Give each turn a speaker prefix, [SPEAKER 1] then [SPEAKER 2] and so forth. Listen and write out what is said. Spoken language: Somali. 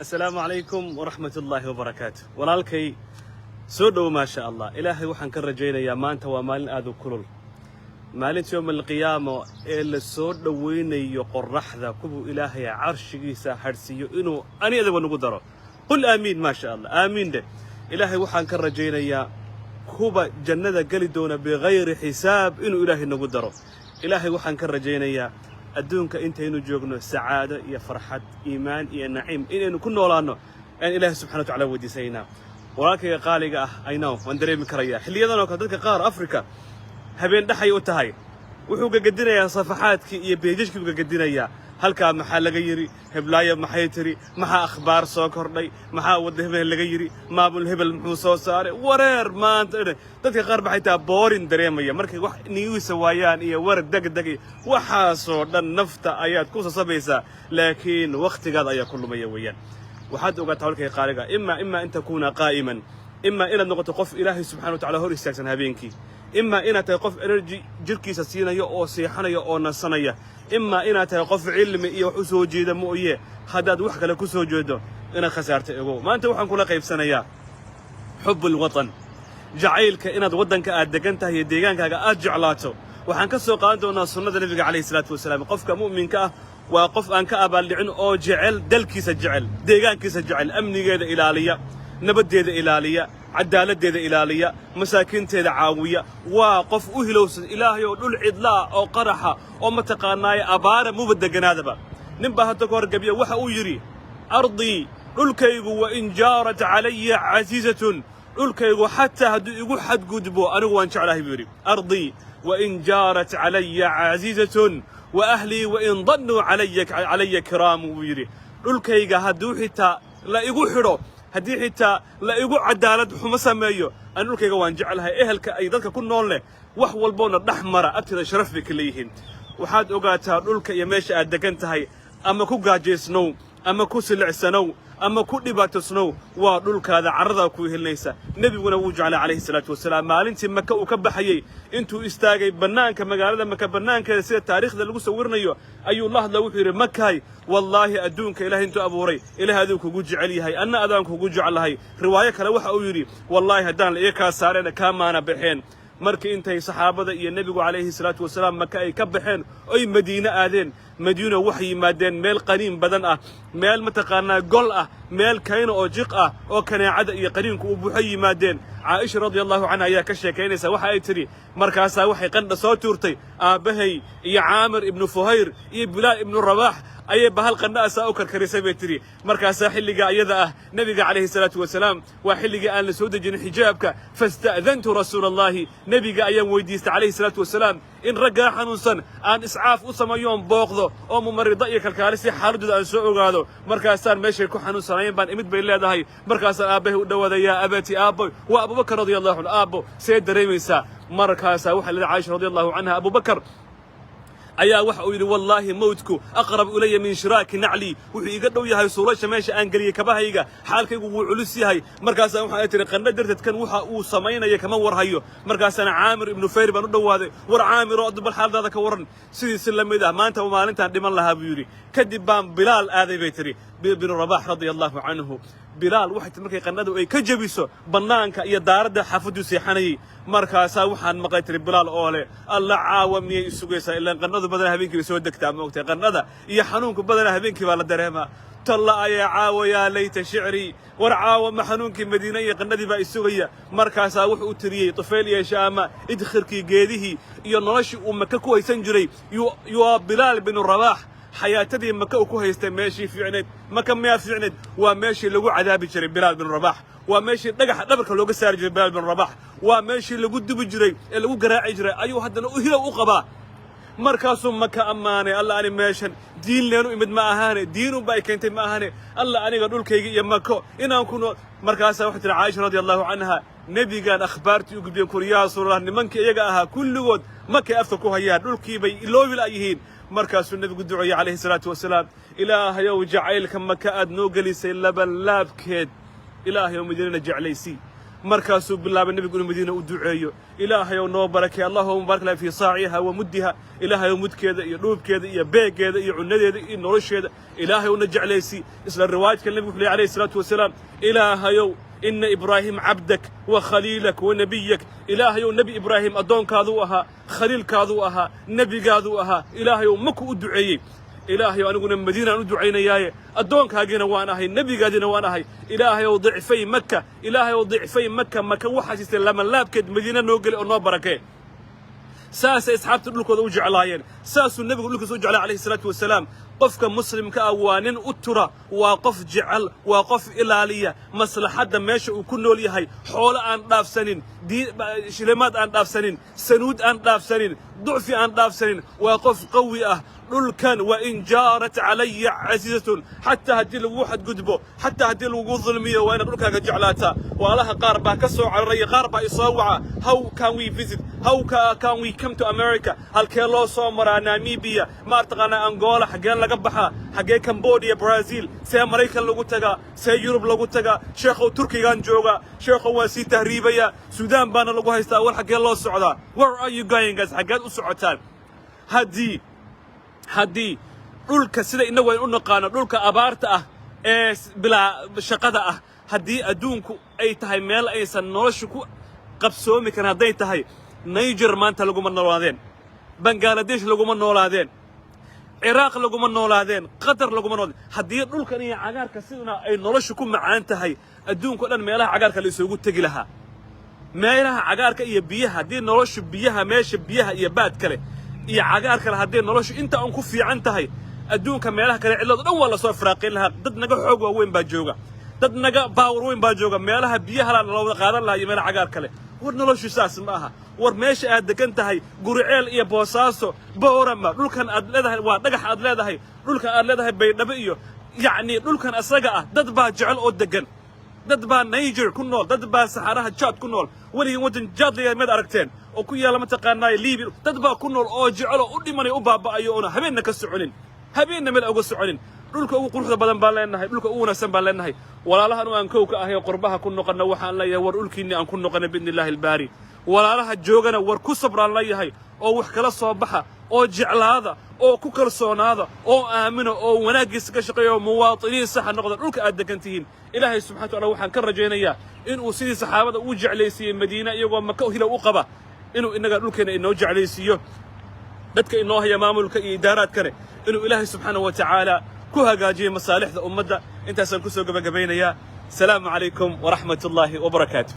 [SPEAKER 1] السلام عليكم ورحمة الله وبركاته. ولالكي سودو ما شاء الله. إلهي وحن كرجينا يا مانتا ومالين آذو كلول. مالين يوم القيامة إلا سودو وين يقرح ذا كبو إلهي عرش جيسا حرسيو إنو أني أذو نقدره. قل آمين ما شاء الله. آمين ده. إلهي وحن كرجينا يا كوبا جنة قلدونا بغير حساب إنو إلهي نقدره. إلهي وحن كرجينا يا adduunka intaynu joogno sacaado iyo farxad iimaan iyo naciim inaynu ku noolaano aan ilaahay subxaanahu wa ta'aala wadiisaynaa walaalkayga qaaliga ah aynaw waan dareemi karayaa xilliyadan oo dadka qaar Afrika habeen dhaxay u tahay wuxuu gagadinayaa safaxaadkii iyo beejajkii uu gagadinayaa halka maxaa laga yiri heblaayo maxay tiri maxaa akhbaar soo kordhay maxaa wada hebel laga yiri maamul hebel muxuu soo saaray wareer maanta dadka qaar baxay taa boorin dareemaya markay wax niyiisa waayaan iyo war degdeg waxa soo dhan nafta ayaad ku sasabaysaa laakiin waqtigaad ayaa ku lumaya weeyaan waxaad ogaataa halkay qaaliga imma inta kuna qaa'iman imma ila noqoto qof ilaahay subxaanahu wa ta'aala hor istaagsan habeenkii imma ina tahay qof energy jirkiisa siinayo oo seexanayo oo nasanaya imma ina tahay qof cilmi iyo wax u soo jeeda mooyee hadaad wax kale ku soo jeedo ina khasaarto ego maanta waxaan kula qaybsanayaa xubbul watan jacaylka inaad wadanka aad degan tahay deegaankaaga aad jeclaato waxaan ka soo qaadan doonaa sunnada nabiga kaleey salaatu wasalaam qofka mu'minka ah waa qof aan ka abaaldhicin oo jecel dalkiisa jecel deegaankiisa jecel amnigeeda ilaaliya nabadeeda ilaaliya عدالة إلالية مساكين تيدا عاوية وقف أهلوس إلهي ودول عدلاء أو قرحة أو متقاناي أبارة مبدا جنادبا نبها تكور قبيا وحا يري أرضي الكيغو وإن جارت علي عزيزة الكيغو حتى هدو حد قدبو أنا وان شعله بيري أرضي وإن جارت علي عزيزة وأهلي وإن ظنوا علي كرام ويري الكيغا هدو حتى لا يقول حرو haddii xitaa la igu cadaalad xumo sameeyo aan dhulkayga waan jecelahay ehelka ay dadka ku nool leh wax walboona dhaxmara abtida sharaf bay ka leeyihiin waxaad ogaataa dhulka iyo meesha aad degan tahay ama ku gaajeysnow ama ku silicsanow ama ku dhibaatasnow waa dhulkaada carrada ku helinaysa nabiguna wuu jeclaa calayhi salaatu wasalaam maalintii maka uu ka baxayay intuu istaagay banaanka magaalada maka banaankeeda sida taariikhda lagu sawirnayo ayuu la hadlay wuxuu yiri makay wallahi adduunka ilaahay intuu abuuray ilaahay aduu kugu jecel yahay anna adaan kugu jecelahay riwaayo kale waxa uu yiri wallahi hadaan la ka saareen ka maana baxeen markii intay saxaabada iyo nabigu calayhi salaatu wasalaam maka ay ka baxeen ay madiina aadeen madiina waxay yimaadeen meel qaniin badan ah meel mataqaanaa gol ah meel kayna oo jiq ah oo kanaacada iyo qaniinku u buuxay yimaadeen عائشة رضي الله عنها يا كشكينيسا waxa ay tiri markaas waxay qandha soo tuurtay aabahay iyo Aamir ibn Fuhayr iyo Bilal ibn Rabah ay bahal qandhaasa oo karkarisay bay tiri markaas xilliga ayada ah nabiga kaleey salaatu wasalaam waa xilliga aan la soo dejin xijaabka fasta'dhantu rasuulallahi nabiga ayaan weydiistay kaleey salaatu wasalaam in raga xanuunsan aan iscaaf u sameeyoon booqdo oo mumarida iyo kalkaalisi xaaladooda aan soo ogaado markaasaan meeshay ku xanuunsanayeen baan imid bay leedahay markaasaan aabahay u dhawaadaya abati aabo wa أبو بكر رضي الله عنه أبو سيد ريميسا مركاسا وحل عائشة رضي الله عنها أبو بكر أيا وحوي والله موتكو أقرب إلي من شراك نعلي وحي قدو ياهي صورة ماشي أنقلي كباهيغا حالك يقول علسي هاي مركاسا وحا يتري قنة درتت كان وحا أو سمينا يكمور هايو مركاسا عامر ابن فير بانو هذا ور عامر رأض بالحال ذا كورن سيدي سلم إذا ما أنت وما أنت عندما الله بيوري كدبان بلال آذي بيتري بن رباح رضي الله عنه بلال waxay markay qannadu ay ka jabiso banaanka iyo daarada xafadu seexanay markaas waxaan maqlay tiri bilaal oo leh alla caawamiyay isugaysa ilaa qannadu badan habeenkii soo degtaa ma ogtay qannada iyo xanuunka badan habeenkii baa la dareemaa talla ay caawaya layta shicri war caawama xanuunkii madiina iyo qannadii baa isugaya markaas wuxuu u tiriyay tufayl iyo shaama idkhirkii geedihii iyo noloshii uu maka ku haysan jiray yu bilaal bin rabaah حياتي مكة وكوهيستي ماشي في عند مكة ما في عند وماشي لقو عذاب جري بلال بن رباح وماشي دقح دبرك لو قسار جري بلال بن رباح وماشي لقو دب جري لقو قراع جري أيوه هذا وهلا وقبا مركز مكة أمانة الله أنا ماشن دين لأنه يمد ما أهاني دينه باي كنت ما أهاني الله أنا قالوا لك يا مكة إن أكون مركز واحد عائشة رضي الله عنها نبي قال أخبارتي وقبل كوريا صورة منك يجاها كل وقت مكة أفتكوها يا دول كيبي لو بلا يهين مركز النبي قد دعي عليه الصلاة والسلام إلهي وجعل كم كأد نوجلي سيلبا لابكيد إلهي ومدينة جعليسي markaasuu bilaabay nebigu inuu madiina u duceeyo ilaahayow noo barakee allahuma barik lana fii saaciha wa muddiha ilaahayow mudkeeda iyo dhuubkeeda iyo beegeeda iyo cunadeeda iyo nolosheeda ilaahayow na jeclaysi isla riwaayadka nebigu wuxuu leeyahay calayhi salaatu wasalaam ilaahayow إن إبراهيم عبدك وخليلك ونبيك إلهي ونبي إبراهيم أدون كاذوها خليل كاذوها نبي كاذوها إلهي ومكو أدعي إلهي وأنا قلنا مدينة ندعينا ياي أدون كاجينا وأنا هاي نبي قادنا وأنا هاي إلهي وضعفي مكة إلهي وضعفي مكة وحاسس لما لا بكد مدينة نوقل أنو بركة ساس إسحاب تقول لك وجع لاين ساس النبي يقول لك وجع عليه الصلاة والسلام قفك مسلم كأوان أترى وقف جعل وقف إلالية مصلحة ماشي وكل لي هاي حول أن داف سنين دي شلمات أن داف سنين سنود أن داف سنين ضعف أن داف سنين وقف قوي كان وإن جارت علي عزيزة حتى هدي الوحد قدبه حتى هدي الوقوظ ظلمية وين أقول لك جعلاتها ولها قاربة كسو على الري قاربة يصوعة how can we visit how can we come to America هل كيلو صومرا ناميبيا ما ارتقانا أنغولا حقين لقبحها حقين كمبوديا برازيل سي أمريكا لغو تغا سي يوروب لغو تغا شيخو تركي غان جوغا شيخو واسي تهريبيا سودان بانا لغو هايستا أول حقين لو سعودا where are you going guys حقين أسعوتان هدي dhulka sida inagu ay u naqaano dhulka abaarta ah ee bila shaqada ah hadii adduunku ay tahay meel aysan noloshu ku qabsoomi kan haday tahay Niger maanta lagu noolaadeen Bangladesh lagu noolaadeen Iraq lagu noolaadeen Qatar lagu noolaadeen hadii dhulkan iyo cagaarka siduna ay noloshu ku macaan tahay adduunku dhan meelaha cagaarka la isugu tagi lahaa meelaha cagaarka iyo biyaha hadii noloshu biyaha meesha biyaha iyo baad kale iyo cagaar kale hadii noloshu inta aan ku fiican tahay adduunka meelaha kale cilad dhan wala soo firaaqin laha dad naga xoog weyn baa jooga dad naga power weyn baa jooga meelaha biyaha la wada qaadan laha iyo meelaha cagaar kale war noloshu saas ma aha war meesha aad degan tahay Guriceel iyo Boosaaso Boorama dhulkan aad leedahay waa dhagax aad leedahay dhulka aad leedahay Baydhabo iyo yaani dhulkan asaga ah dad baa jecel oo degan dad baa Niger ku nool dad baa Saxaraha Chad ku nool wali wadan Chad leeyahay aragteen oo ku yaala mataqaanay Liibi dad baa ku nool oo jecel oo u dhimanay u baabaayo oo habeenna ka soconin habeenna meel uga soconin dhulka ugu quruxda badan baa leenahay dhulka ugu wanaagsan baa leenahay walaalahan oo aan kowka ahay qurbaha ku noqona waxaan leeyahay war dhulkiina aan ku noqona biidnillaahi albaari walaalaha joogana war ku sabraan leeyahay oo wax kala soo baxa oo jeclaada oo ku kalsoonaada oo aamina oo wanaagiisa ka shaqeeyo muwaadiniin sax noqda dhulka aad degantihiin ilaahay subxaanahu wa ta'aala waxaan ka rajaynayaa in uu sidii saxaabada u jeclaysiiyay Madiina iyagoo Maka hila u qaba inuu inaga dhulkeena inoo jeclaysiiyo dadka inoo haya maamulka iyo idaaraadkana inuu ilaahay subxaanahu wa ta'aala ku hagaajiyo masaalixda ummadda intaasan ku soo gabagabaynayaa salaamu calaykum wa rahmatullaahi wa barakaatuh